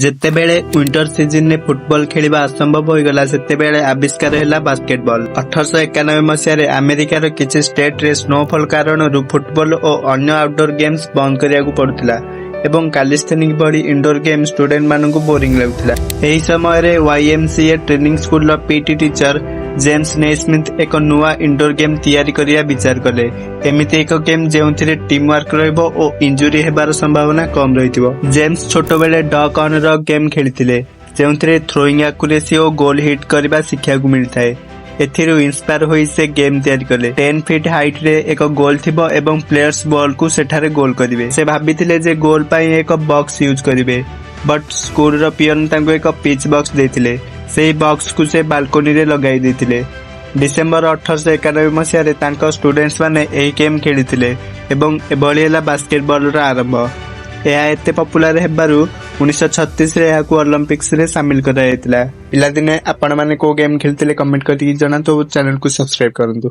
ଯେତେବେଳେ ୱିଣ୍ଟର ସିଜନରେ ଫୁଟବଲ ଖେଳିବା ଅସମ୍ଭବ ହୋଇଗଲା ସେତେବେଳେ ଆବିଷ୍କାର ହେଲା ବାସ୍କେଟବଲ। 1891 ମସିହାରେ ଆମେରିକାର କିଛି ଷ୍ଟେଟ୍ରେ ସ୍ନୋଫଲ କାରଣରୁ ଫୁଟବଲ ଓ ଅନ୍ୟ ଆଉଟଡୋର ଗେମ୍ସ ବନ୍ଦ କରିବାକୁ ପଡୁଥିଲା ଏବଂ କାଲିସ୍ଥେନିକ୍ ଭଳି ଇନଡୋର ଗେମ୍ ଷ୍ଟୁଡେଣ୍ଟମାନଙ୍କୁ ବୋରିଂ ଲାଗୁଥିଲା। ଏହି ସମୟରେ YMCA ଟ୍ରେନିଂ ସ୍କୁଲର ପିଟି ଟିଚର ଜେମ୍ସ ନେସ୍ମିଥ୍ ଏକ ନୂଆ ଇନଡୋର ଗେମ୍ ତିଆରି କରିବା ବିଚାର କଲେ। ଏମିତି ଏକ ଗେମ୍ ଯେଉଁଥିରେ ଟିମ୍ ୱାର୍କ ରହିବ ଓ ଇଞ୍ଜୁରୀ ହେବାର ସମ୍ଭାବନା କମ୍ ରହିଥିବ। ଜେମ୍ସ ଛୋଟବେଳେ ଡକ୍ ଅନ୍ ର ଗେମ୍ ଖେଳିଥିଲେ ଯେଉଁଥିରେ ଥ୍ରୋଇଂ ଆକୁରେସି ଓ ଗୋଲ୍ ହିଟ୍ କରିବା ଶିଖିବାକୁ ମିଳିଥାଏ। ଏଥିରୁ ଇନ୍ସ୍ପାୟାର ହୋଇ ସେ ଗେମ୍ ତିଆରି କଲେ। 10 ଫିଟ୍ ହାଇଟରେ ଏକ ଗୋଲ୍ ଥିବ ଏବଂ ପ୍ଲେୟର୍ସ ବଲକୁ ସେଠାରେ ଗୋଲ୍ କରିବେ। ସେ ଭାବିଥିଲେ ଯେ ଗୋଲ୍ ପାଇଁ ଏକ ବକ୍ସ ୟୁଜ୍ କରିବେ, ବଟ୍ ସ୍କୁଲର ପିଅନ ତାଙ୍କୁ ଏକ ପିଚ୍ ବକ୍ସ ଦେଇଥିଲେ। ସେହି ବକ୍ସକୁ ସେ ବାଲକୋନିରେ ଲଗାଇ ଦେଇଥିଲେ। ଡିସେମ୍ବର 1891 ମସିହାରେ ତାଙ୍କ ଷ୍ଟୁଡେଣ୍ଟସ୍ ମାନେ ଏହି ଗେମ୍ ଖେଳିଥିଲେ ଏବଂ ଏଭଳି ହେଲା ବାସ୍କେଟବଲର ଆରମ୍ଭ। ଏହା ଏତେ ପପୁଲାର ହେବାରୁ 1936ରେ ଏହାକୁ ଅଲିମ୍ପିକ୍ସରେ ସାମିଲ କରାଯାଇଥିଲା। ପିଲାଦିନେ ଆପଣମାନେ କୋଉ ଗେମ୍ ଖେଳିଥିଲେ କମେଣ୍ଟ କରିକି ଜଣାନ୍ତୁ ଓ ଚ୍ୟାନେଲକୁ ସବସ୍କ୍ରାଇବ କରନ୍ତୁ।